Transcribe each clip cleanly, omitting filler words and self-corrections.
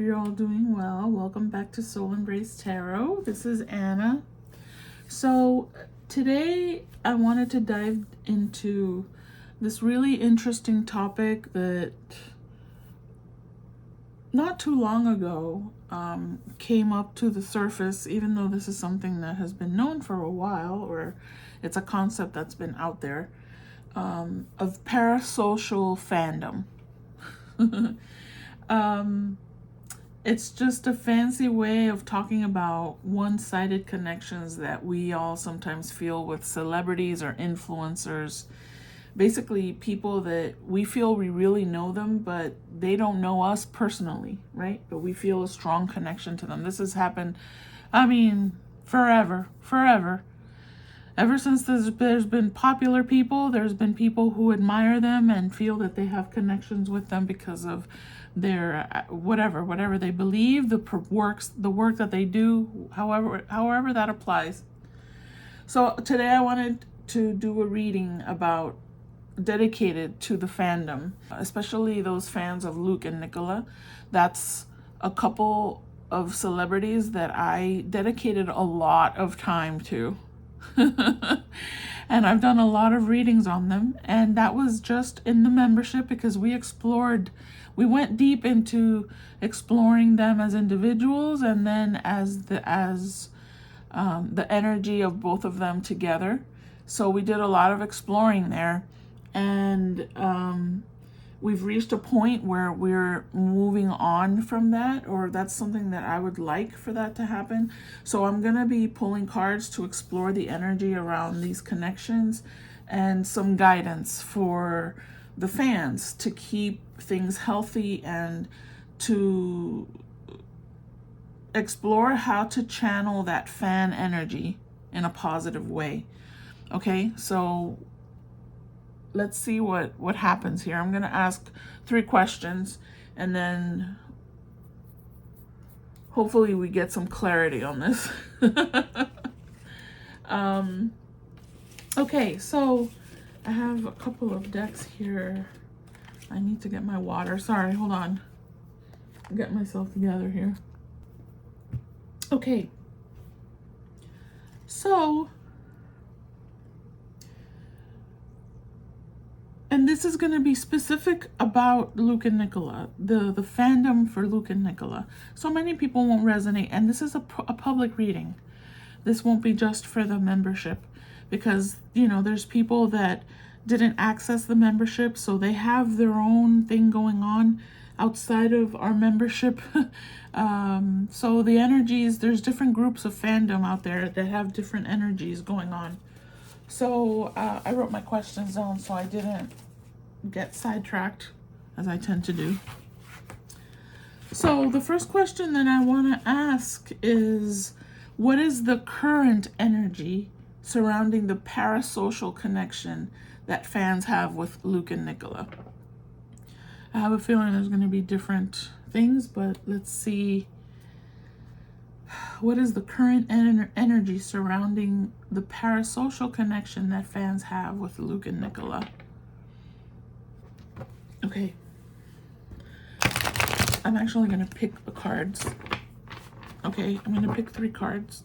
hope you're all doing well. Welcome back to Soul Embrace Tarot. This is Anna. So today I wanted to dive into this really interesting topic that not too long ago came up to the surface, even though this is something that has been known for a while, or it's a concept that's been out there, of parasocial fandom. It's just a fancy way of talking about one-sided connections that we all sometimes feel with celebrities or influencers. Basically, people that we feel we really know them, but they don't know us personally, right? But we feel a strong connection to them. This has happened, forever. Ever since there's been popular people, there's been people who admire them and feel that they have connections with them because of their whatever they believe, the work that they do, however that applies. So today I wanted to do a reading dedicated to the fandom, especially those fans of Luke and Nicola. That's a couple of celebrities that I dedicated a lot of time to. And I've done a lot of readings on them, and that was just in the membership because we went deep into exploring them as individuals and then as the energy of both of them together. So we did a lot of exploring there, and we've reached a point where we're moving on from that, or that's something that I would like for that to happen. So I'm going to be pulling cards to explore the energy around these connections and some guidance for the fans to keep things healthy and to explore how to channel that fan energy in a positive way. Okay, so let's see what happens here. I'm going to ask 3 questions, and then hopefully we get some clarity on this. Okay, so I have a couple of decks here. I need to get my water. Sorry, hold on. I'll get myself together here. Okay. So, and this is going to be specific about Luke and Nicola, the fandom for Luke and Nicola. So many people won't resonate, and this is a public reading. This won't be just for the membership because, there's people that didn't access the membership, so they have their own thing going on outside of our membership. So the energies, there's different groups of fandom out there that have different energies going on. So I wrote my questions down so I didn't get sidetracked, as I tend to do. So the first question that I want to ask is, what is the current energy surrounding the parasocial connection that fans have with Luke and Nicola? I have a feeling there's going to be different things, but let's see. What is the current energy surrounding the parasocial connection that fans have with Luke and Nicola? Okay. I'm actually going to pick the cards. Okay, I'm going to pick 3 cards.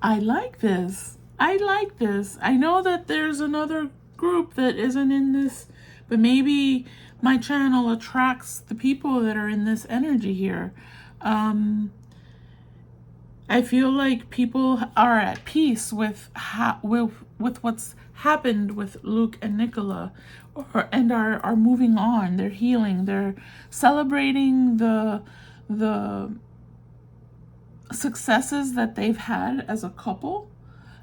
I like this. I know that there's another group that isn't in this, but maybe my channel attracts the people that are in this energy here. I feel like people are at peace with what's happened with Luke and Nicola, and are moving on. They're healing. They're celebrating the successes that they've had as a couple,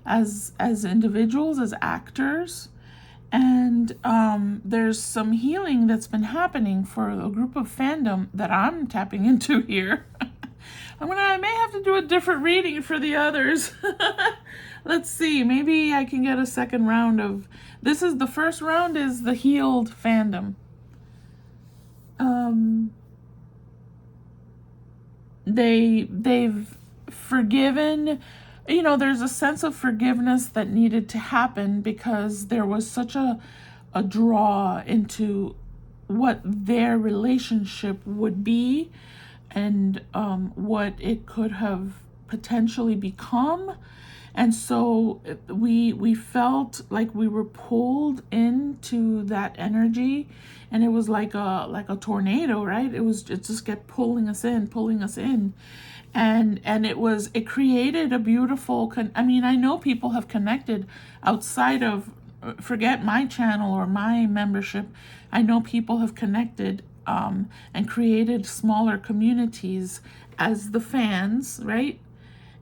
as individuals, as actors. And there's some healing that's been happening for a group of fandom that I'm tapping into here. I may have to do a different reading for the others. Let's see, maybe I can get a second round of, the first round is the healed fandom. They've forgiven, there's a sense of forgiveness that needed to happen because there was such a draw into what their relationship would be, and what it could have potentially become. And so we felt like we were pulled into that energy, and it was like a tornado, right? It just kept pulling us in. And it created a beautiful I know people have connected outside of, forget my channel or my membership. I know people have connected and created smaller communities as the fans, right?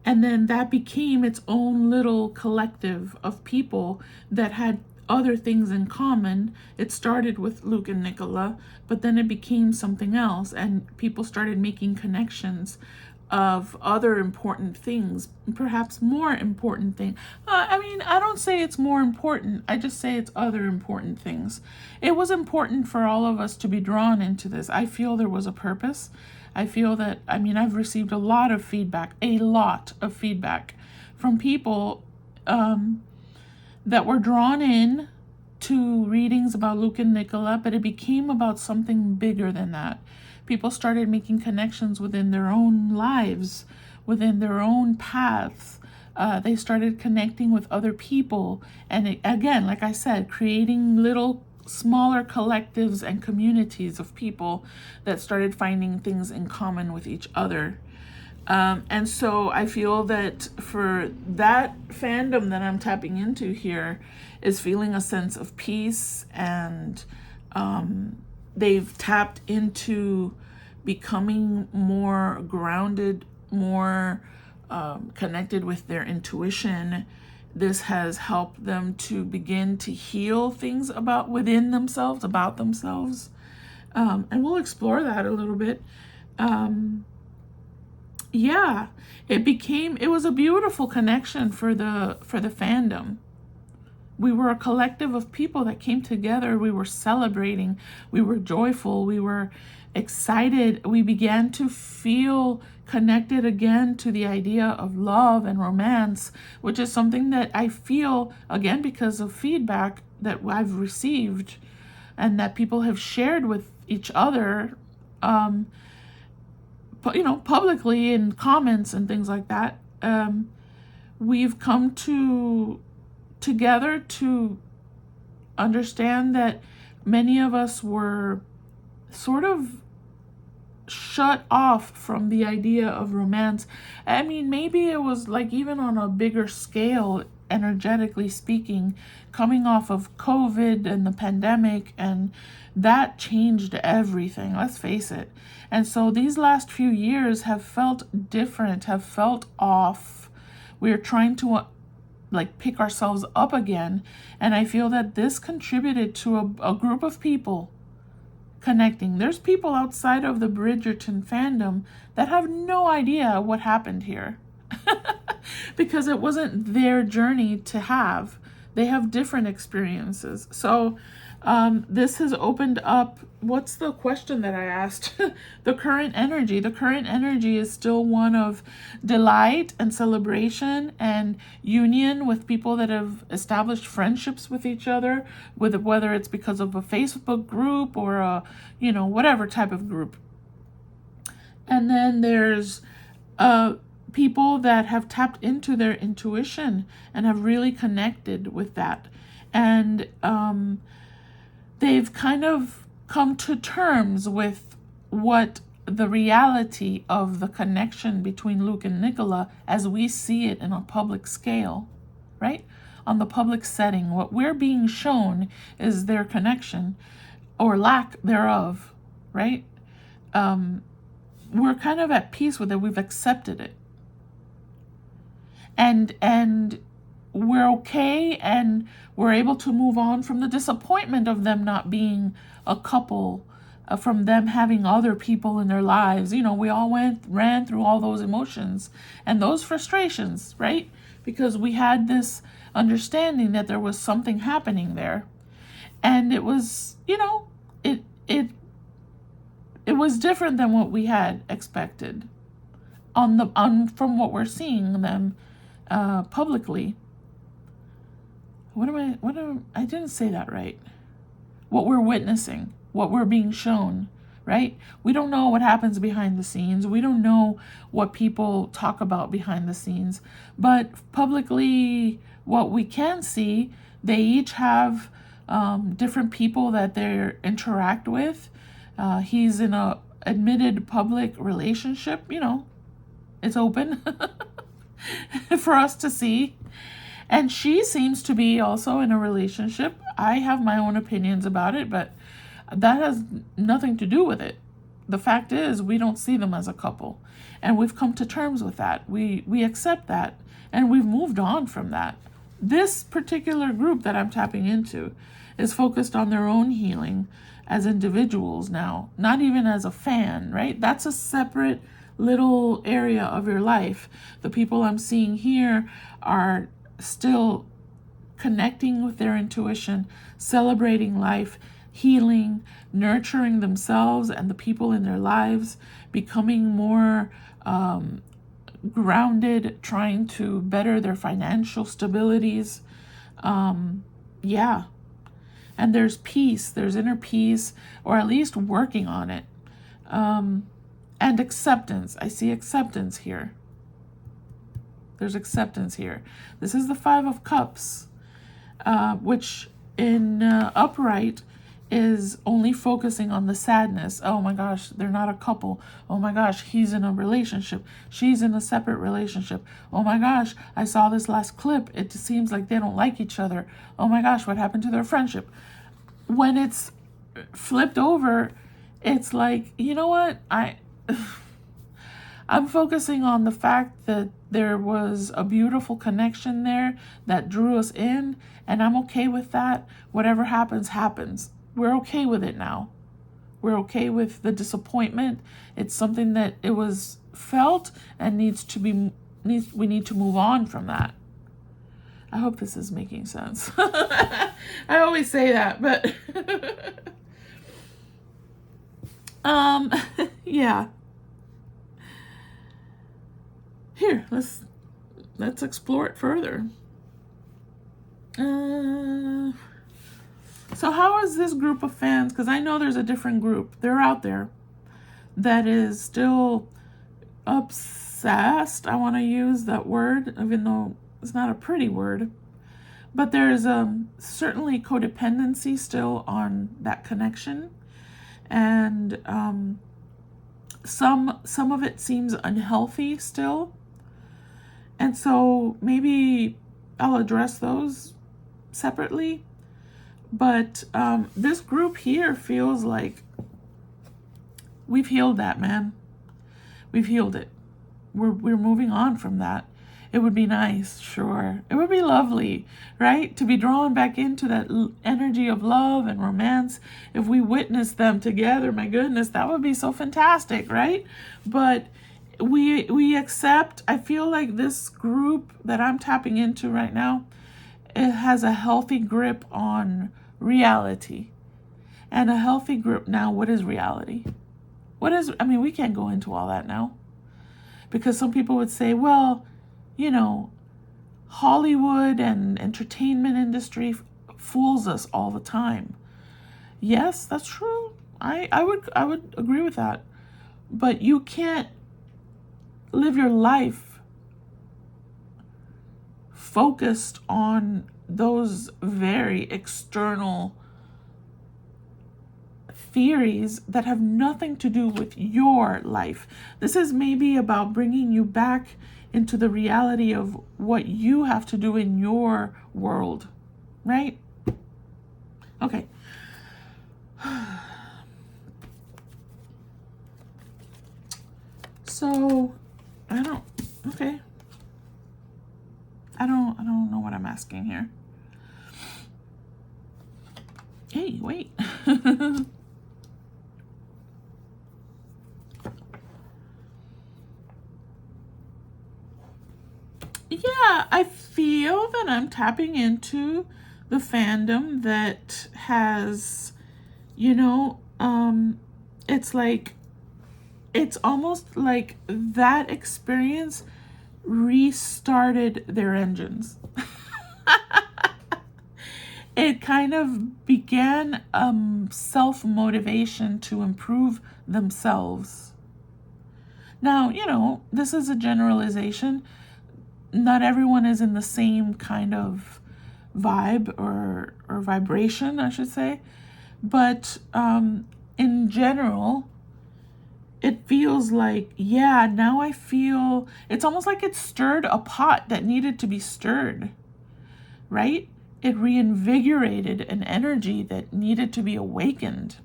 And then that became its own little collective of people that had other things in common. It started with Luke and Nicola, but then it became something else, and people started making connections of other important things, perhaps more important things. I don't say it's more important, I just say it's other important things. It was important for all of us to be drawn into this. I feel there was a purpose. I feel that, I've received a lot of feedback from people that were drawn in to readings about Luke and Nicola, but it became about something bigger than that. People started making connections within their own lives, within their own paths. They started connecting with other people. And again, like I said, creating little smaller collectives and communities of people that started finding things in common with each other. And so I feel that for that fandom that I'm tapping into here is feeling a sense of peace, and they've tapped into becoming more grounded, more connected with their intuition. This has helped them to begin to heal things about themselves. And we'll explore that a little bit. It was a beautiful connection for the fandom. We were a collective of people that came together. We were celebrating. We were joyful. We were excited. We began to feel connected again to the idea of love and romance, which is something that I feel, again, because of feedback that I've received and that people have shared with each other, publicly in comments and things like that. We've come together to understand that many of us were sort of shut off from the idea of romance. Maybe it was like even on a bigger scale, energetically speaking, coming off of COVID and the pandemic, and that changed everything, let's face it. And so these last few years have felt different, have felt off. We're trying to pick ourselves up again, and I feel that this contributed to a group of people connecting. There's people outside of the Bridgerton fandom that have no idea what happened here because it wasn't their journey to have. They have different experiences. So this has opened up, what's the question that I asked? The current energy. The current energy is still one of delight and celebration and union with people that have established friendships with each other, whether it's because of a Facebook group or a, whatever type of group. And then there's people that have tapped into their intuition and have really connected with that. And they've kind of come to terms with what the reality of the connection between Luke and Nicola as we see it in a public scale, right? On the public setting, what we're being shown is their connection or lack thereof, right? We're kind of at peace with it. We've accepted it. And we're okay, and we're able to move on from the disappointment of them not being a couple from them having other people in their lives. You know, we all ran through all those emotions and those frustrations, right? Because we had this understanding that there was something happening there. And it was, you know, it was different than what we had expected from what we're seeing them publicly. I didn't say that right. What we're witnessing, what we're being shown, right? We don't know what happens behind the scenes. We don't know what people talk about behind the scenes. But publicly, what we can see, they each have different people that they interact with. He's in a admitted public relationship, you know, it's open for us to see. And she seems to be also in a relationship. I have my own opinions about it, but that has nothing to do with it. The fact is, we don't see them as a couple. And we've come to terms with that. We accept that. And we've moved on from that. This particular group that I'm tapping into is focused on their own healing as individuals now, not even as a fan, right? That's a separate little area of your life. The people I'm seeing here are still connecting with their intuition, celebrating life, healing, nurturing themselves and the people in their lives, becoming more grounded, trying to better their financial stabilities. Yeah. And there's peace, there's inner peace, or at least working on it. And acceptance. I see acceptance here. There's acceptance here. This is the 5 of Cups, which in upright is only focusing on the sadness. Oh my gosh, they're not a couple. Oh my gosh, he's in a relationship. She's in a separate relationship. Oh my gosh, I saw this last clip. It seems like they don't like each other. Oh my gosh, what happened to their friendship? When it's flipped over, it's like, you know what? I'm focusing on the fact that there was a beautiful connection there that drew us in, and I'm okay with that. Whatever happens, happens. We're okay with it now. We're okay with the disappointment. It's something that it was felt and we need to move on from that. I hope this is making sense. I always say that, but yeah. Here, let's explore it further. So how is this group of fans, because I know there's a different group, they're out there, that is still obsessed, I want to use that word, even though it's not a pretty word, but there's certainly codependency still on that connection, and some of it seems unhealthy still, and so maybe I'll address those separately. But this group here feels like we've healed that, man. We've healed it. We're moving on from that. It would be nice, sure. It would be lovely, right? To be drawn back into that energy of love and romance. If we witnessed them together, my goodness, that would be so fantastic, right? But we accept, I feel like this group that I'm tapping into right now, it has a healthy grip on reality. And a healthy grip now, what is reality? We can't go into all that now. Because some people would say, well, you know, Hollywood and entertainment industry fools us all the time. Yes, that's true. I would agree with that. But you can't live your life focused on those very external theories that have nothing to do with your life. This is maybe about bringing you back into the reality of what you have to do in your world, right? Okay. So, I don't know what I'm asking here. Hey, wait. Yeah, I feel that I'm tapping into the fandom that has, you know, it's like, it's almost like that experience restarted their engines. It kind of began self-motivation to improve themselves. Now, this is a generalization. Not everyone is in the same kind of vibe or vibration, I should say. But in general, it feels like, yeah, now I feel, it's almost like it stirred a pot that needed to be stirred, right? It reinvigorated an energy that needed to be awakened.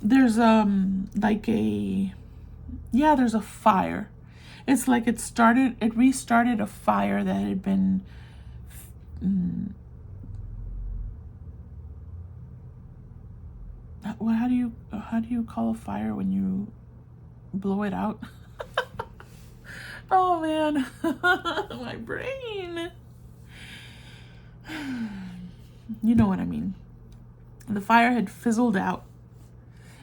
There's like there's a fire. It's like it restarted a fire that had been how do you call a fire when you blow it out? Oh man, my brain. You know what I mean. The fire had fizzled out.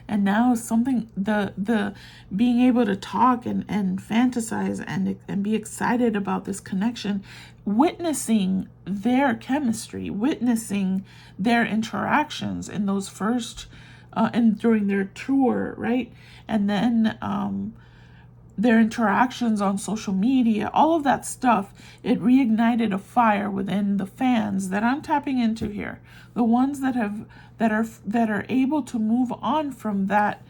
And now something, the being able to talk and fantasize and be excited about this connection, witnessing their chemistry, witnessing their interactions in those first and during their tour, right? And then their interactions on social media, all of that stuff, it reignited a fire within the fans that I'm tapping into here. The ones that are able to move on from that,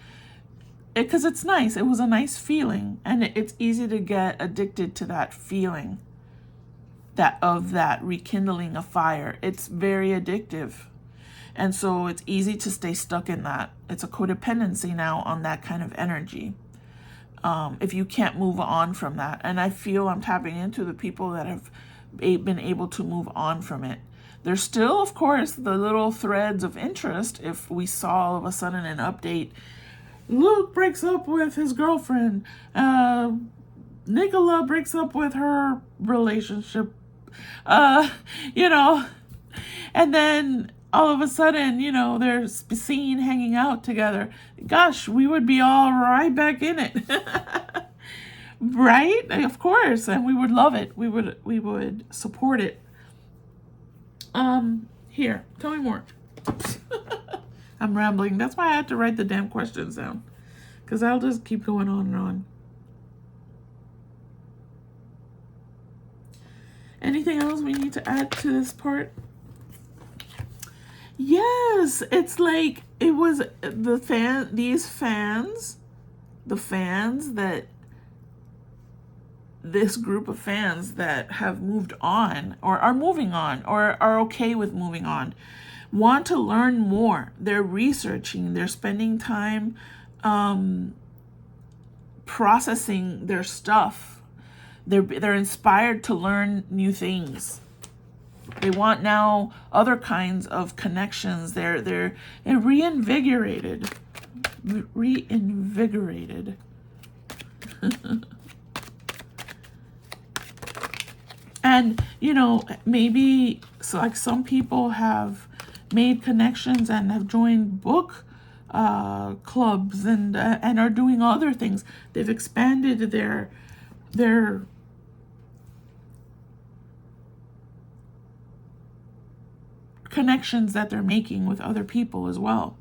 because it's nice. It was a nice feeling, and it's easy to get addicted to that feeling, that rekindling a fire. It's very addictive. And so it's easy to stay stuck in that. It's a codependency now on that kind of energy. If you can't move on from that. And I feel I'm tapping into the people that have been able to move on from it. There's still, of course, the little threads of interest. If we saw all of a sudden an update, Luke breaks up with his girlfriend, Nicola breaks up with her relationship, and then all of a sudden, they're seen hanging out together. Gosh, we would be all right back in it. Right? Of course. And we would love it. We would support it. Here, tell me more. I'm rambling. That's why I had to write the damn questions down. Because I'll just keep going on and on. Anything else we need to add to this part? Yes, it's like it was the fans that this group of fans that have moved on or are moving on or are okay with moving on, want to learn more. They're researching, they're spending time processing their stuff. They're inspired to learn new things. They want now other kinds of connections. They're reinvigorated. Reinvigorated. And, maybe like some people have made connections and have joined book clubs and are doing other things. They've expanded their connections that they're making with other people as well.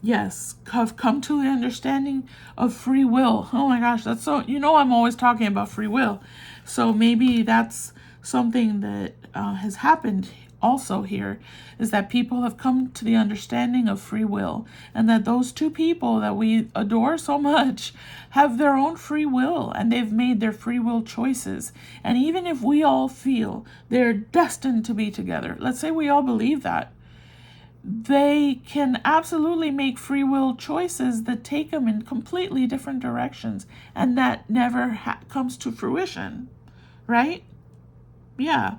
Yes, have come to the understanding of free will. Oh my gosh, that's so, I'm always talking about free will. So maybe that's something that has happened also here, is that people have come to the understanding of free will, and that those two people that we adore so much have their own free will, and they've made their free will choices. And even if we all feel they're destined to be together, let's say we all believe that, they can absolutely make free will choices that take them in completely different directions, and that never comes to fruition, right? Yeah.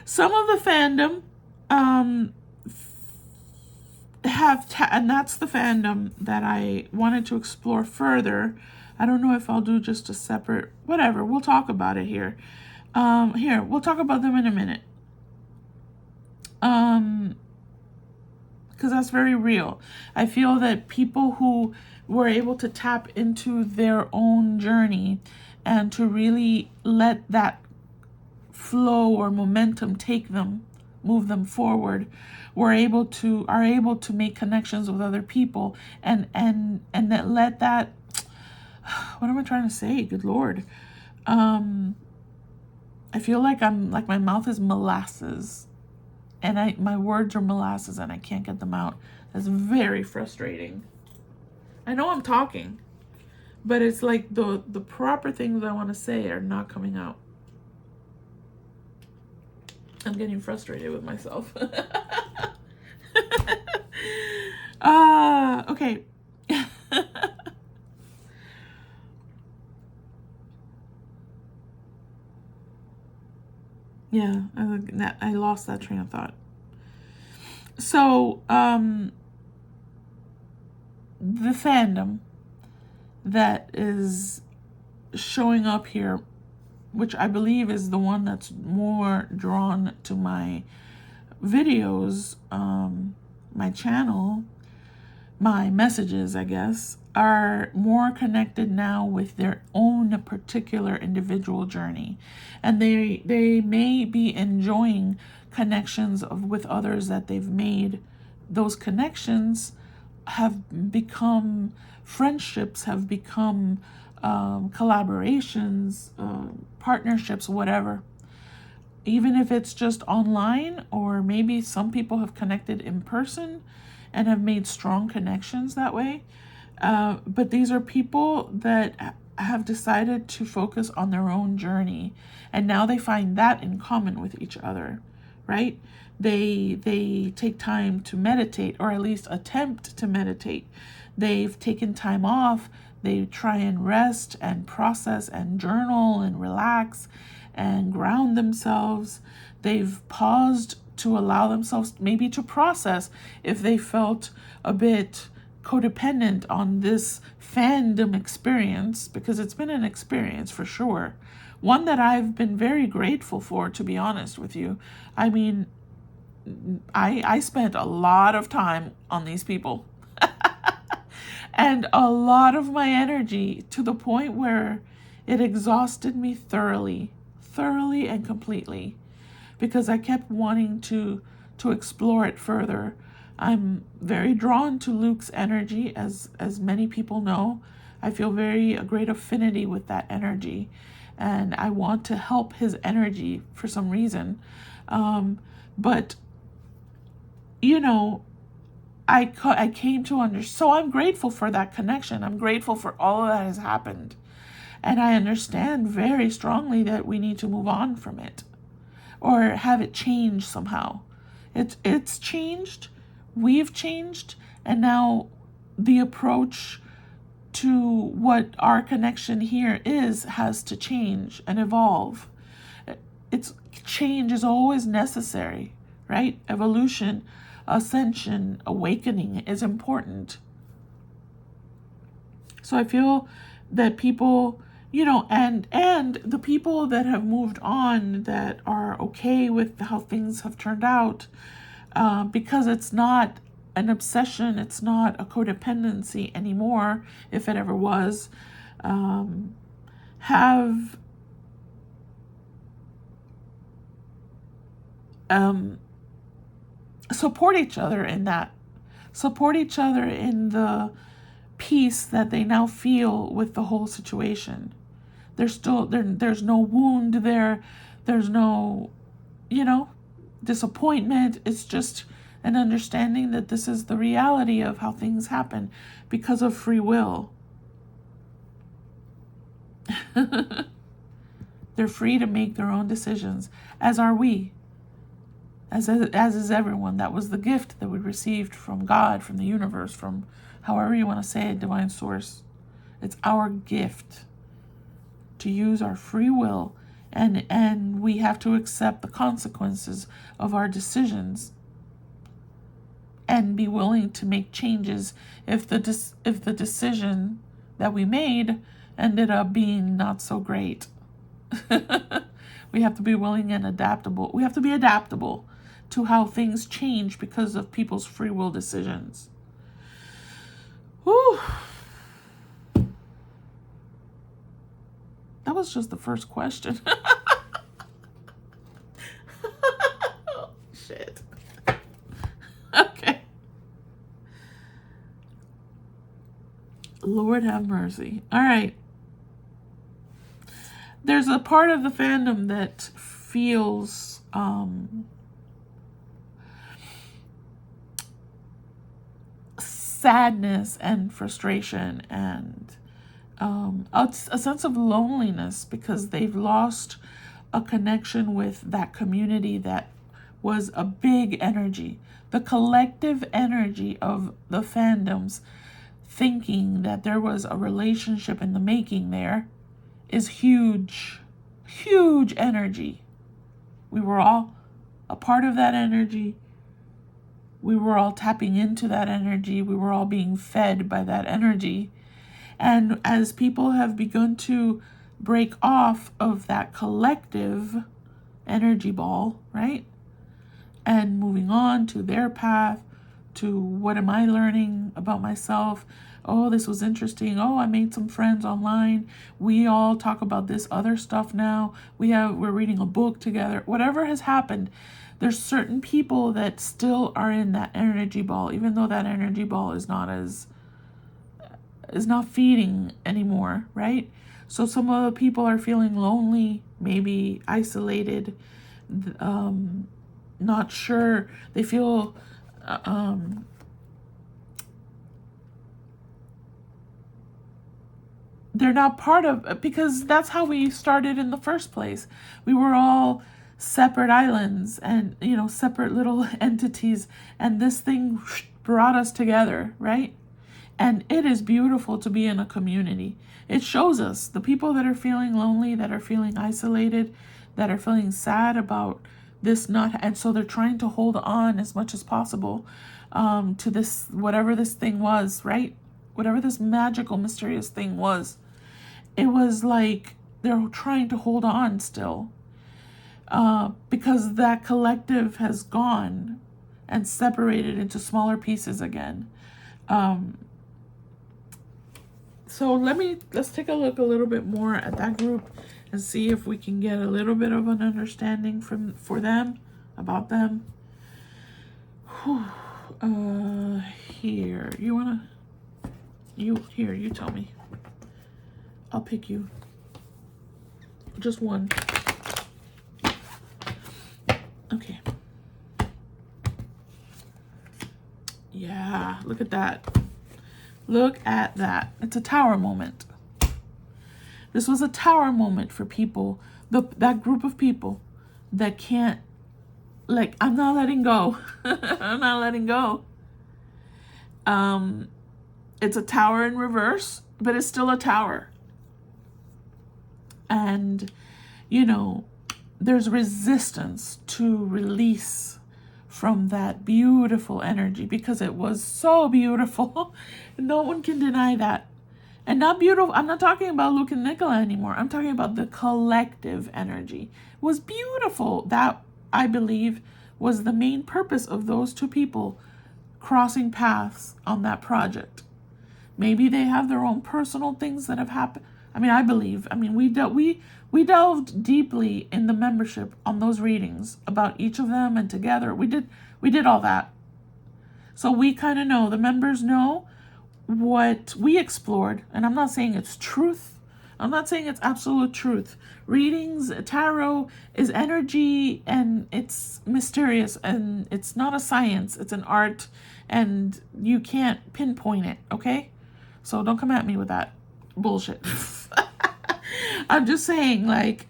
Some of the fandom um, and that's the fandom that I wanted to explore further. I don't know if I'll do just a separate, whatever, we'll talk about it here. Here, we'll talk about them in a minute. Because that's very real. I feel that people who were able to tap into their own journey and to really let that flow or momentum take them, move them forward, are able to make connections with other people, and that let that, what am I trying to say? Good Lord. I feel like my mouth is molasses, and my words are molasses and I can't get them out. That's very frustrating. I know I'm talking, but it's like the proper things I want to say are not coming out. I'm getting frustrated with myself. Okay. Yeah, I lost that train of thought. So, the fandom that is showing up here, which I believe is the one that's more drawn to my videos, my channel, my messages, I guess, are more connected now with their own particular individual journey. And they may be enjoying connections with others that they've made. Those connections have become friendships, have become collaborations, partnerships, whatever. Even if it's just online, or maybe some people have connected in person and have made strong connections that way. But these are people that have decided to focus on their own journey, and now they find that in common with each other, right? They take time to meditate, or at least attempt to meditate. They've taken time off. They try and rest and process and journal and relax and ground themselves. They've paused to allow themselves maybe to process if they felt a bit codependent on this fandom experience, because it's been an experience for sure. One that I've been very grateful for, to be honest with you. I mean, I spent a lot of time on these people and a lot of my energy, to the point where it exhausted me thoroughly and completely, because I kept wanting to explore it further. I'm very drawn to Luke's energy, as many people know. I feel a great affinity with that energy, and I want to help his energy for some reason. But you know, I came to understand. So I'm grateful for that connection. I'm grateful for all of that has happened, and I understand very strongly that we need to move on from it, or have it change somehow. It's changed, we've changed, and now the approach to what our connection here has to change and evolve. Change is always necessary, right? Evolution, ascension, awakening is important. So I feel that people, and the people that have moved on, that are okay with how things have turned out, because it's not an obsession, it's not a codependency anymore, if it ever was, have support each other in that, support each other in the peace that they now feel with the whole situation. There's no wound there. There's no, disappointment. It's just an understanding that this is the reality of how things happen because of free will. They're free to make their own decisions, as are we. as is everyone. That was the gift that we received from God, from the universe, from however you want to say it, divine source. It's our gift to use our free will, and we have to accept the consequences of our decisions and be willing to make changes if the decision that we made ended up being not so great. We have to be willing and adaptable. We have to be adaptable to how things change because of people's free will decisions. Whew. That was just the first question. Shit. Okay. Lord have mercy. All right. There's a part of the fandom that feels sadness and frustration and a sense of loneliness because they've lost a connection with that community that was a big energy. The collective energy of the fandoms thinking that there was a relationship in the making there is huge, huge energy. We were all a part of that energy. We were all tapping into that energy. We were all being fed by that energy. And as people have begun to break off of that collective energy ball, right? And moving on to their path, to what am I learning about myself? Oh, this was interesting. Oh, I made some friends online. We all talk about this other stuff now. We're reading a book together. Whatever has happened, there's certain people that still are in that energy ball, even though that energy ball is not feeding anymore, right? So some of the people are feeling lonely, maybe isolated, not sure. They feel they're not part of, because that's how we started in the first place. We were all separate islands and, separate little entities, and this thing brought us together, right? And it is beautiful to be in a community. It shows us the people that are feeling lonely, that are feeling isolated, that are feeling sad about this not, and so they're trying to hold on as much as possible to this, whatever this thing was, right? Whatever this magical, mysterious thing was. It was like they're trying to hold on still because that collective has gone and separated into smaller pieces again. So let's take a look a little bit more at that group and see if we can get a little bit of an understanding for them, about them. Here, you tell me. I'll pick you. Just one. Okay. Yeah, look at that. Look at that. It's a tower moment. This was a tower moment for people, that group of people that can't, like, I'm not letting go. I'm not letting go. It's a tower in reverse, but it's still a tower. And, there's resistance to release from that beautiful energy because it was so beautiful. No one can deny that. And not beautiful. I'm not talking about Luke and Nicola anymore. I'm talking about the collective energy. It was beautiful. That, I believe, was the main purpose of those two people crossing paths on that project. Maybe they have their own personal things that have happened. I believe. We delved deeply in the membership on those readings about each of them, and together we did all that. So we kind of know, the members know what we explored, and I'm not saying it's truth. I'm not saying it's absolute truth. Readings, tarot is energy, and it's mysterious, and it's not a science, it's an art, and you can't pinpoint it, okay? So don't come at me with that bullshit. I'm just saying, like,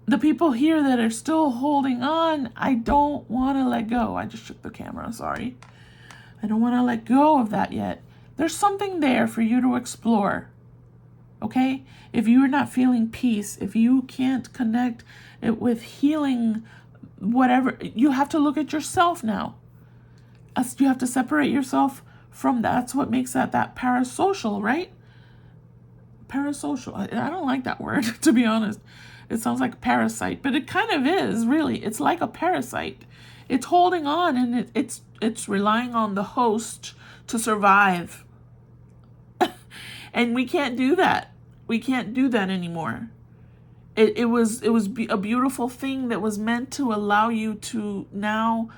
the people here that are still holding on, I don't want to let go. I just shook the camera, sorry. I don't want to let go of that yet. There's something there for you to explore. Okay? If you are not feeling peace, if you can't connect it with healing, whatever, you have to look at yourself now. You have to separate yourself from that. That's what makes that parasocial, right? Parasocial. I don't like that word, to be honest. It sounds like parasite, but it kind of is, really. It's like a parasite. It's holding on, and it's relying on the host to survive. And we can't do that. We can't do that anymore. It was a beautiful thing that was meant to allow you to now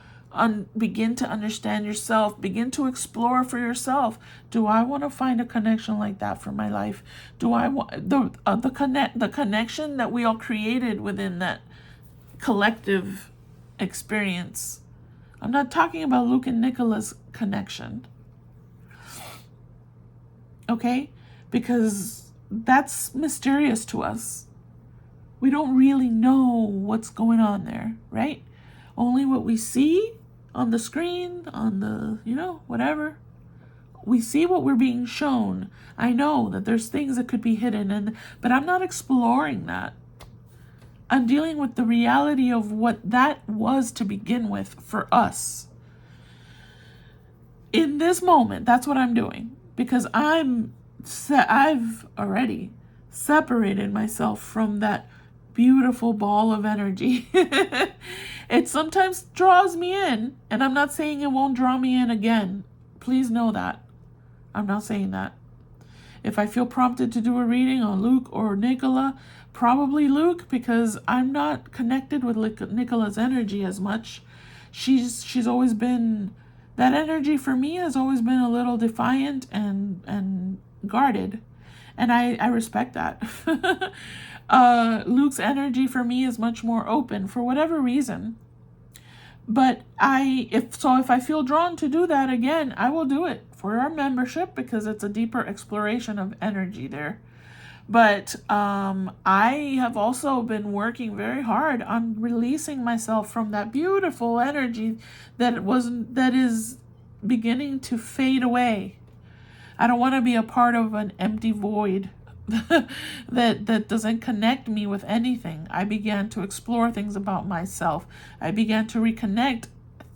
begin to understand yourself, begin to explore for yourself. Do I want to find a connection like that for my life? Do I want the connection that we all created within that collective experience? I'm not talking about Luke and Nicola's connection. Okay? Because that's mysterious to us. We don't really know what's going on there, right? Only what we see on the screen, on the, whatever. We see what we're being shown. I know that there's things that could be hidden, but I'm not exploring that. I'm dealing with the reality of what that was to begin with for us. In this moment, that's what I'm doing. Because I've already separated myself from that beautiful ball of energy. It sometimes draws me in, and I'm not saying it won't draw me in again. Please know that. I'm not saying that. If I feel prompted to do a reading on Luke or Nicola, probably Luke, because I'm not connected with Nicola's energy as much. She's always been, that energy for me has always been a little defiant and guarded. And I respect that. Luke's energy for me is much more open for whatever reason. But if I feel drawn to do that again, I will do it for our membership because it's a deeper exploration of energy there. But I have also been working very hard on releasing myself from that beautiful energy that is beginning to fade away. I don't want to be a part of an empty void that doesn't connect me with anything. I began to explore things about myself. I began to reconnect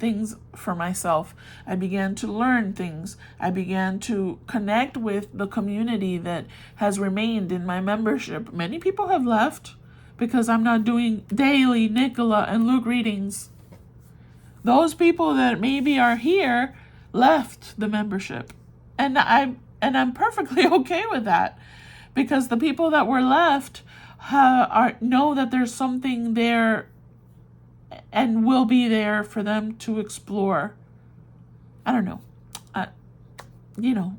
things for myself. I began to learn things. I began to connect with the community that has remained in my membership. Many people have left because I'm not doing daily Nicola and Luke readings. Those people that maybe are here left the membership. And I'm perfectly okay with that. Because the people that were left know that there's something there and will be there for them to explore. I don't know.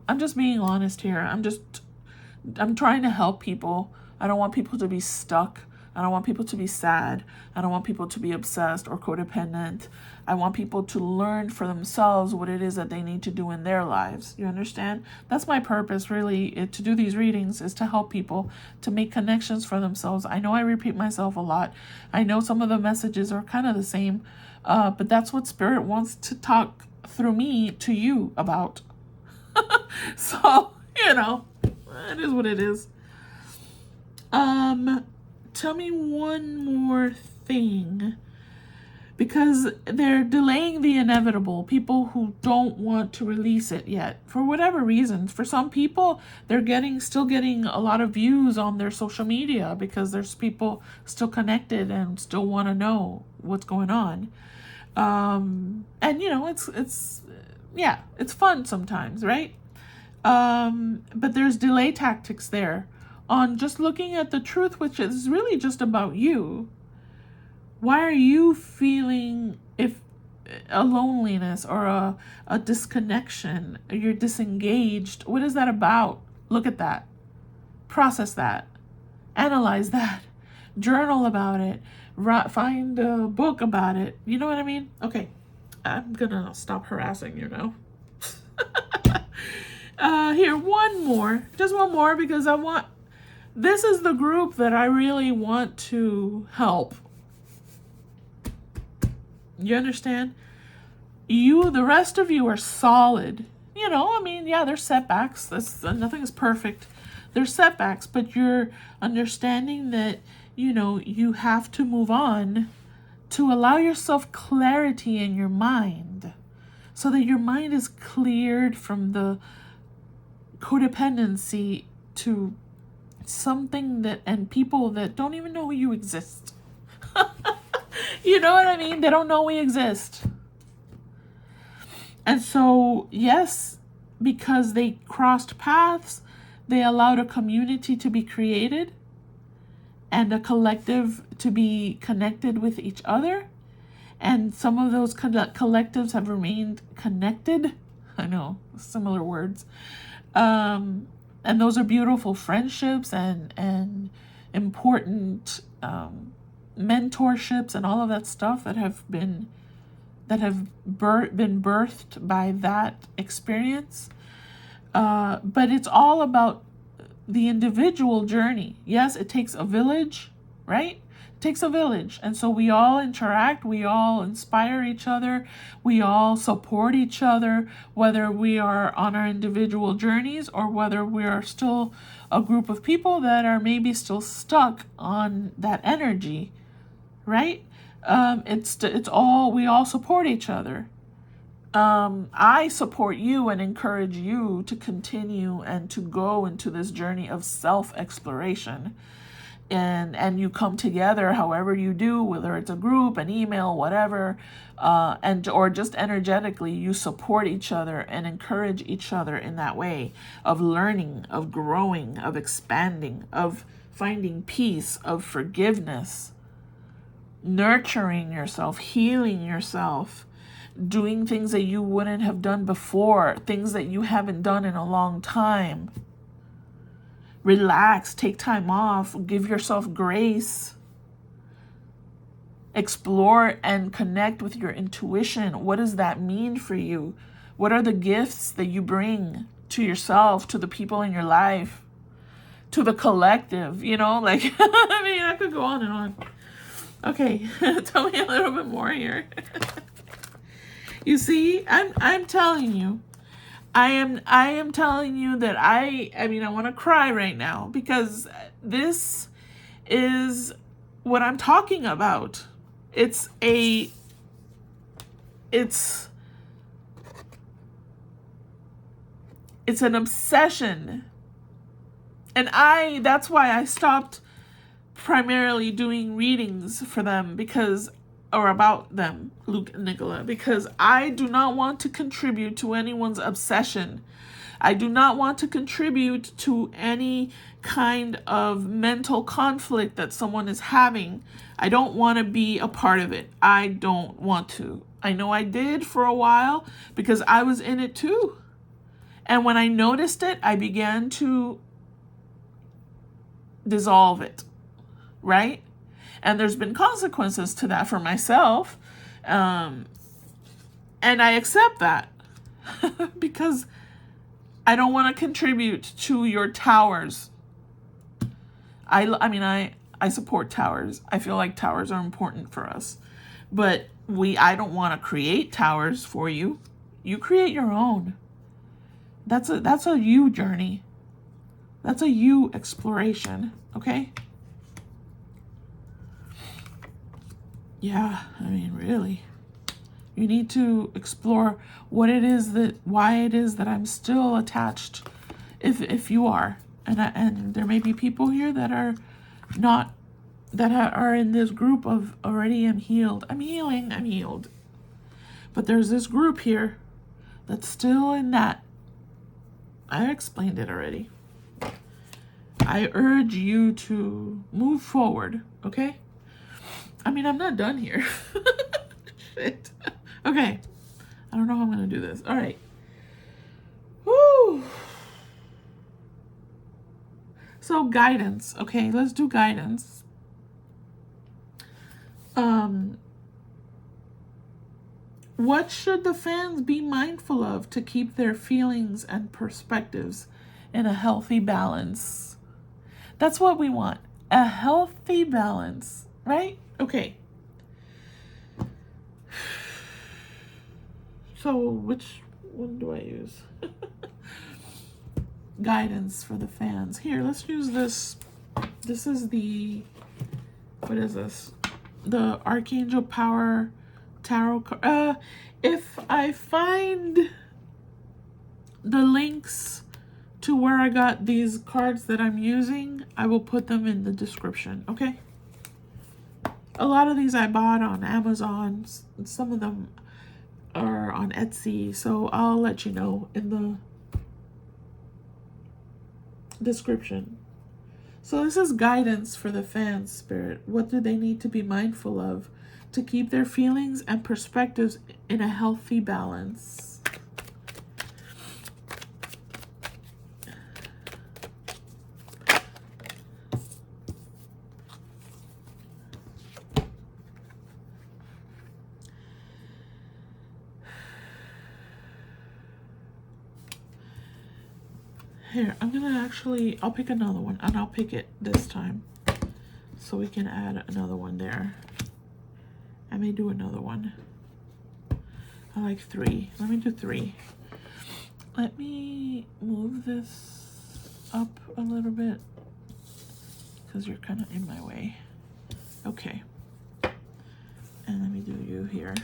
I'm just being honest here. I'm trying to help people. I don't want people to be stuck. I don't want people to be sad. I don't want people to be obsessed or codependent. I want people to learn for themselves what it is that they need to do in their lives. You understand? That's my purpose, really, to do these readings, is to help people to make connections for themselves. I know I repeat myself a lot. I know some of the messages are kind of the same, but that's what Spirit wants to talk through me to you about. So, it is what it is. Tell me one more thing, because they're delaying the inevitable. People who don't want to release it yet, for whatever reasons. For some people, they're still getting a lot of views on their social media because there's people still connected and still want to know what's going on. And it's fun sometimes, right? But there's delay tactics there on just looking at the truth, which is really just about you. Why are you feeling a loneliness or a disconnection? You're disengaged. What is that about? Look at that. Process that. Analyze that. Journal about it. Find a book about it. You know what I mean? Okay. I'm gonna stop harassing you now. Here, one more. Just one more, because I want this is the group that I really want to help. You understand? The rest of you are solid. I mean, yeah, there's setbacks. Nothing is perfect. There's setbacks, but you're understanding that, you have to move on to allow yourself clarity in your mind so that your mind is cleared from the codependency to something and people that don't even know you exist. You know what I mean? They don't know we exist. And so, yes, because they crossed paths, they allowed a community to be created and a collective to be connected with each other. And some of those collectives have remained connected. I know, similar words. And those are beautiful friendships and important mentorships and all of that stuff that have been birthed by that experience. But it's all about the individual journey. Yes, it takes a village, right? It takes a village. And so we all interact, we all inspire each other, we all support each other, whether we are on our individual journeys or whether we are still a group of people that are maybe still stuck on that energy, right? We all support each other. I support you and encourage you to continue and to go into this journey of self-exploration. And you come together however you do, whether it's a group, an email, whatever, or just energetically, you support each other and encourage each other in that way of learning, of growing, of expanding, of finding peace, of forgiveness, nurturing yourself, healing yourself, doing things that you wouldn't have done before, things that you haven't done in a long time. Relax, take time off, give yourself grace. Explore and connect with your intuition. What does that mean for you? What are the gifts that you bring to yourself, to the people in your life, to the collective? I mean, I could go on and on. Okay, tell me a little bit more here. You see, I'm telling you, I am telling you that I want to cry right now because this is what I'm talking about. It's an obsession. And that's why I stopped primarily doing readings for them or about them, Luke and Nicola, because I do not want to contribute to anyone's obsession. I do not want to contribute to any kind of mental conflict that someone is having. I don't want to be a part of it. I don't want to. I know I did for a while because I was in it too. And when I noticed it, I began to dissolve it, right? And there's been consequences to that for myself. And I accept that because I don't want to contribute to your towers. I support towers. I feel like towers are important for us. But I don't want to create towers for you. You create your own. That's a you journey. That's a you exploration, okay? Yeah, really. You need to explore why it is that I'm still attached, if you are. And there may be people here that are not, are in this group of already am healed. I'm healed. But there's this group here that's still in that. I explained it already. I urge you to move forward, okay? I'm not done here. Shit. Okay. I don't know how I'm going to do this. All right. Woo. So guidance. Okay, let's do guidance. What should the fans be mindful of to keep their feelings and perspectives in a healthy balance? That's what we want. A healthy balance, right? Okay. So which one do I use? Guidance for the fans. Here, let's use this. This is the, what is this? The Archangel Power Tarot card. If I find the links to where I got these cards that I'm using, I will put them in the description, okay? A lot of these I bought on Amazon. Some of them are on Etsy, so I'll let you know in the description. So this is guidance for the fans, Spirit. What do they need to be mindful of to keep their feelings and perspectives in a healthy balance? Here, I'll pick another one, and I'll pick it this time so we can add another one there. I may do another one. I like 3. Let me do 3. Let me move this up a little bit because you're kind of in my way. Okay. And let me do you here.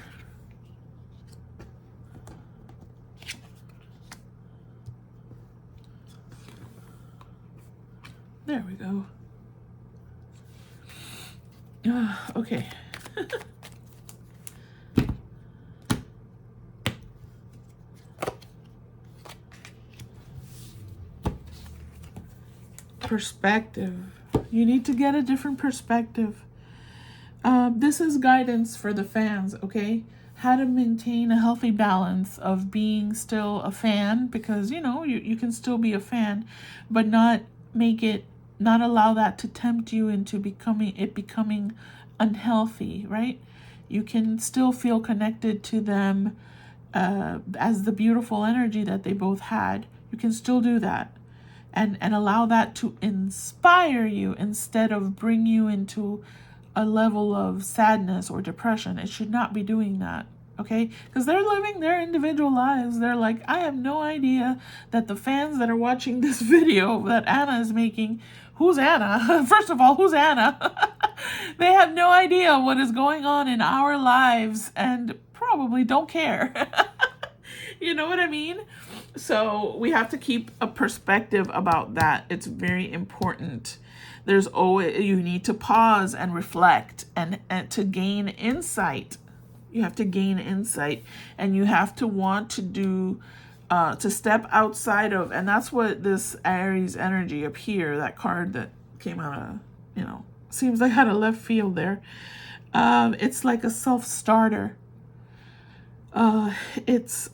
There we go. Okay. Perspective. You need to get a different perspective. This is guidance for the fans, okay? How to maintain a healthy balance of being still a fan, because, you know, you can still be a fan, but not allow that to tempt you into becoming unhealthy, right? You can still feel connected to them as the beautiful energy that they both had. You can still do that. And allow that to inspire you instead of bring you into a level of sadness or depression. It should not be doing that, okay? Because they're living their individual lives. They're like, I have no idea that the fans that are watching this video that Anna is making, who's Anna? First of all, who's Anna? They have no idea what is going on in our lives and probably don't care. You know what I mean? So we have to keep a perspective about that. It's very important. There's always, you need to pause and reflect and to gain insight. You have to gain insight, and you have to want to do, to step outside of, and that's what this Aries energy up here, that card that came out of, seems like out of left field there. It's like a self-starter. It's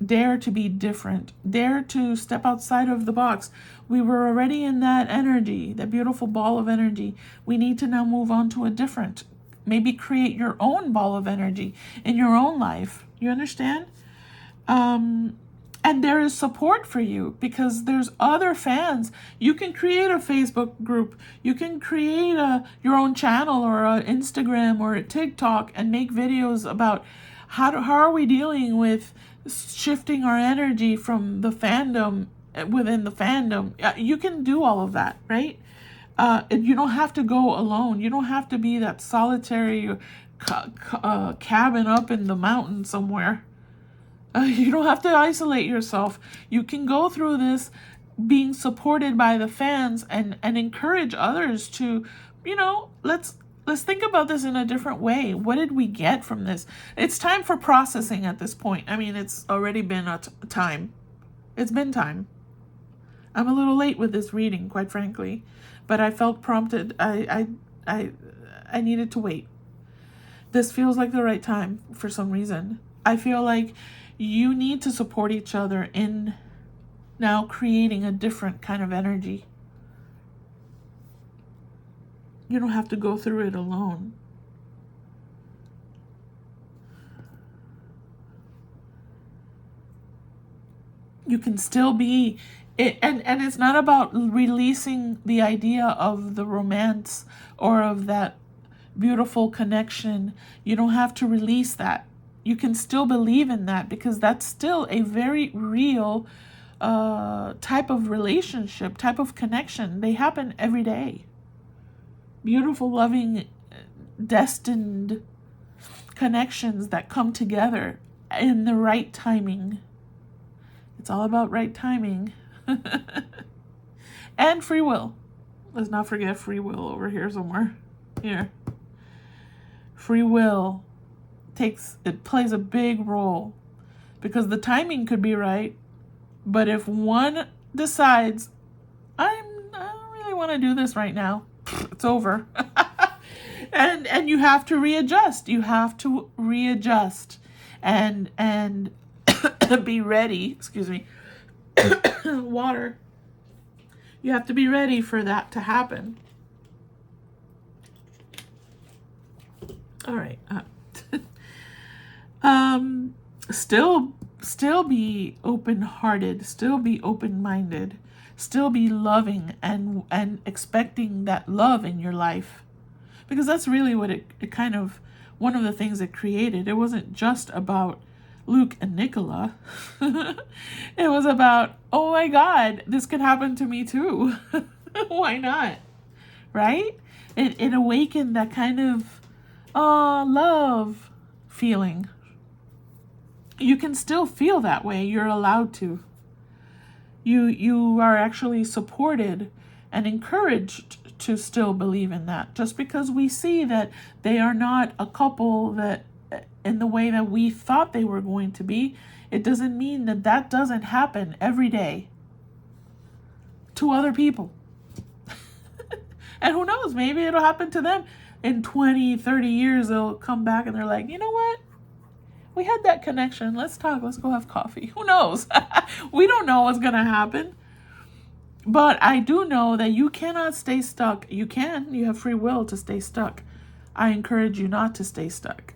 dare to be different, dare to step outside of the box. We were already in that energy, that beautiful ball of energy. We need to now move on to a different, maybe create your own ball of energy in your own life. You understand? And there is support for you because there's other fans. You can create a Facebook group. You can create your own channel or an Instagram or a TikTok and make videos about how are we dealing with shifting our energy from the fandom within the fandom. You can do all of that, right? You don't have to go alone. You don't have to be that solitary cabin up in the mountain somewhere. You don't have to isolate yourself. You can go through this being supported by the fans and encourage others to, let's think about this in a different way. What did we get from this? It's time for processing at this point. I mean, it's already been time. It's been time. I'm a little late with this reading, quite frankly, but I felt prompted. I needed to wait. This feels like the right time for some reason. I feel like you need to support each other in now creating a different kind of energy. You don't have to go through it alone. You can still be it, and it's not about releasing the idea of the romance or of that beautiful connection. You don't have to release that. You can still believe in that, because that's still a very real type of relationship, type of connection. They happen every day. Beautiful, loving, destined connections that come together in the right timing. It's all about right timing. And free will. Let's not forget free will over here somewhere. Here. Free will plays a big role, because the timing could be right, but if one decides, I don't really want to do this right now, it's over. and you have to readjust. You have to readjust and be ready. Excuse me. Water. You have to be ready for that to happen. All right. Still be open-hearted, still be open-minded, still be loving and expecting that love in your life, because that's really what it kind of, one of the things it created. It wasn't just about Luke and Nicola. It was about, oh my God, this could happen to me too. Why not? Right? It awakened that kind of love feeling. You can still feel that way. You're allowed to. You are actually supported and encouraged to still believe in that. Just because we see that they are not a couple that in the way that we thought they were going to be, it doesn't mean that that doesn't happen every day to other people. And who knows, maybe it'll happen to them in 20, 30 years. They'll come back and they're like, you know what? We had that connection. Let's talk. Let's go have coffee. Who knows? We don't know what's going to happen. But I do know that you cannot stay stuck. You can. You have free will to stay stuck. I encourage you not to stay stuck.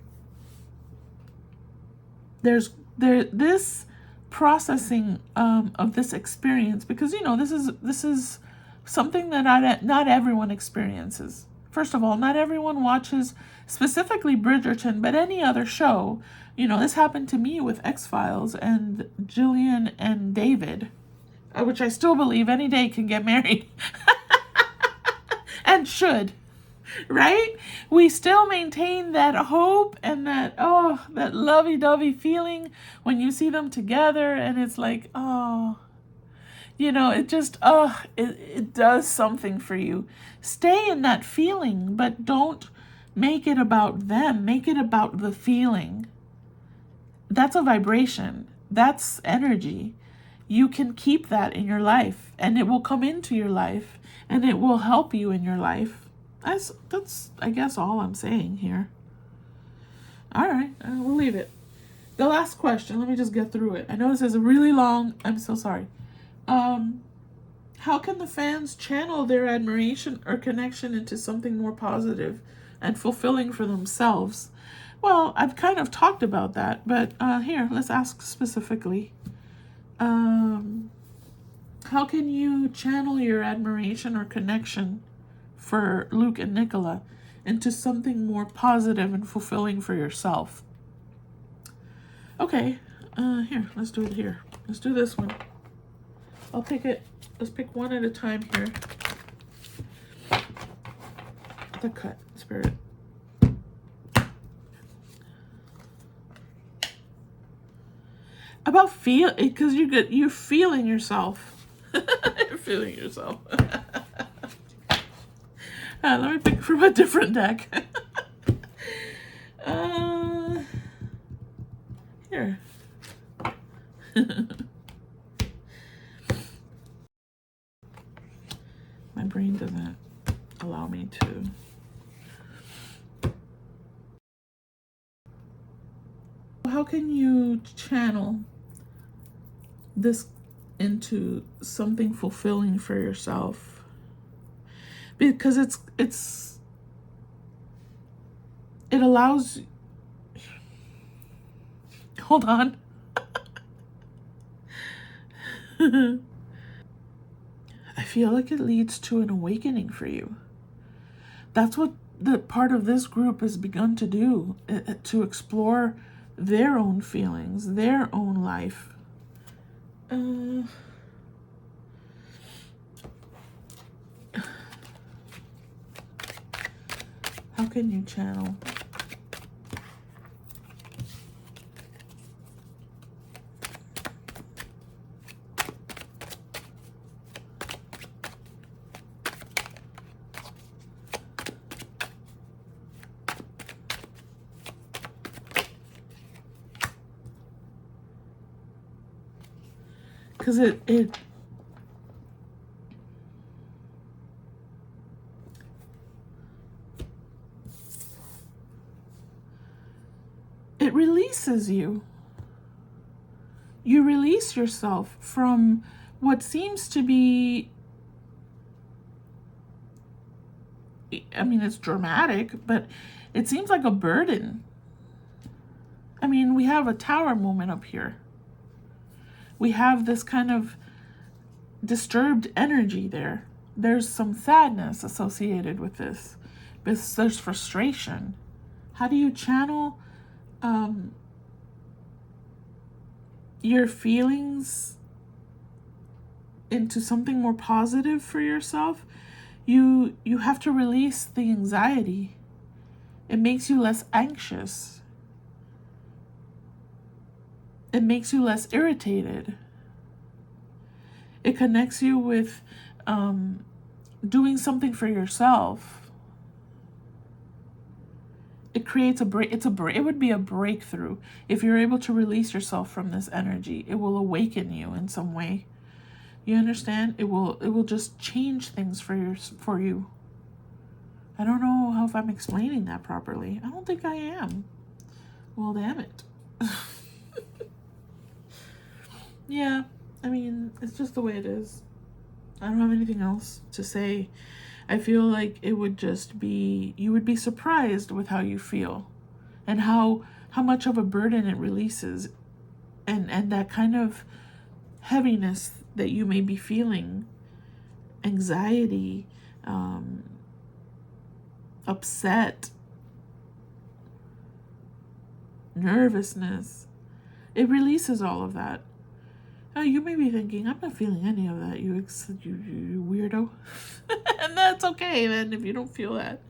This processing of this experience, because this is something that not everyone experiences. First of all, not everyone watches specifically Bridgerton, but any other show. This happened to me with X-Files and Jillian and David, which I still believe any day can get married. And should, right? We still maintain that hope and that lovey-dovey feeling when you see them together, and it's like, it just, it does something for you. Stay in that feeling, but don't make it about them. Make it about the feeling. That's a vibration. That's energy. You can keep that in your life, and it will come into your life, and it will help you in your life. That's I guess, all I'm saying here. All right, we'll leave it. The last question, let me just get through it. I know this is really long. I'm so sorry. How can the fans channel their admiration or connection into something more positive and fulfilling for themselves? Well, I've kind of talked about that, but here, let's ask specifically. How can you channel your admiration or connection for Luke and Nicola into something more positive and fulfilling for yourself? Okay, here, let's do it here. Let's do this one. I'll pick it. Let's pick one at a time here. The cut, spirit. About because you're feeling yourself. You're feeling yourself. Let me pick from a different deck. Here. My brain doesn't allow me to. How can you channel this into something fulfilling for yourself? Because it allows. Hold on. I feel like it leads to an awakening for you. That's what the part of this group has begun to do, to explore their own feelings, their own life. How can you channel? Because it releases you. You release yourself from what seems to be, I mean, it's dramatic, but it seems like a burden. I mean, we have a tower moment up here. We have this kind of disturbed energy there. There's some sadness associated with this. There's frustration. How do you channel your feelings into something more positive for yourself? You have to release the anxiety. It makes you less anxious. It makes you less irritated. It connects you with doing something for yourself. It creates a break. It would be a breakthrough if you're able to release yourself from this energy. It will awaken you in some way. You understand? It will just change things for you. I don't know how if I'm explaining that properly. I don't think I am. Well, damn it. Yeah, I mean, it's just the way it is. I don't have anything else to say. I feel like it would just be, you would be surprised with how you feel and how much of a burden it releases, and that kind of heaviness that you may be feeling, anxiety, upset, nervousness. It releases all of that. You may be thinking, I'm not feeling any of that, you weirdo. And that's okay then if you don't feel that.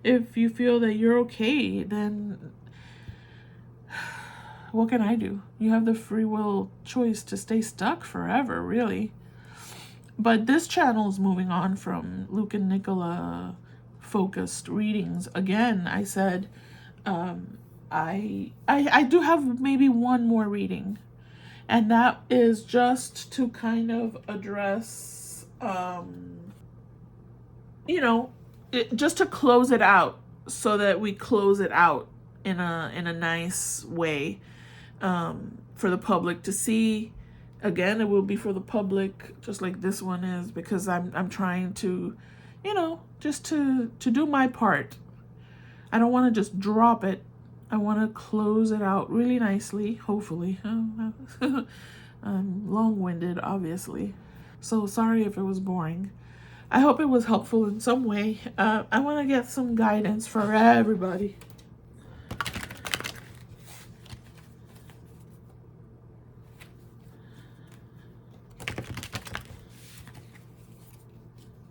If you feel that you're okay, then what can I do? You have the free will choice to stay stuck forever, really. But this channel is moving on from Luke and Nicola focused readings. Again, I said I do have maybe one more reading. And that is just to kind of address, just to close it out, so that we close it out in a nice way, for the public to see. Again, it will be for the public, just like this one is, because I'm trying to, just to do my part. I don't want to just drop it. I want to close it out really nicely, hopefully. I'm long-winded, obviously. So sorry if it was boring. I hope it was helpful in some way. I want to get some guidance for everybody.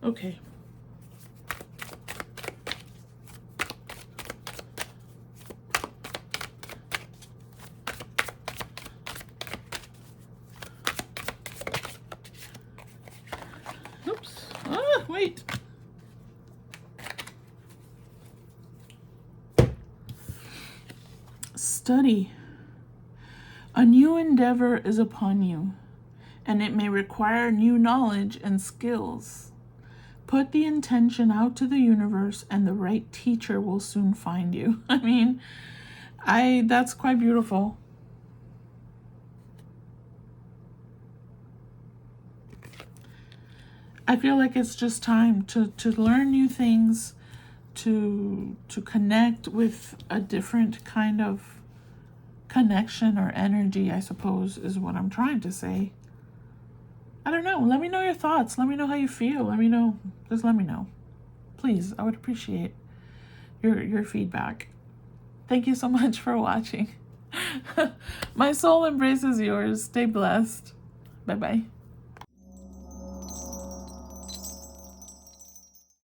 Okay. Oops. Wait. Study. A new endeavor is upon you, and it may require new knowledge and skills. Put the intention out to the universe, and the right teacher will soon find you. I mean, that's quite beautiful. I feel like it's just time to learn new things, to connect with a different kind of connection or energy, I suppose, is what I'm trying to say. I don't know. Let me know your thoughts. Let me know how you feel. Let me know. Just let me know. Please, I would appreciate your feedback. Thank you so much for watching. My soul embraces yours. Stay blessed. Bye-bye.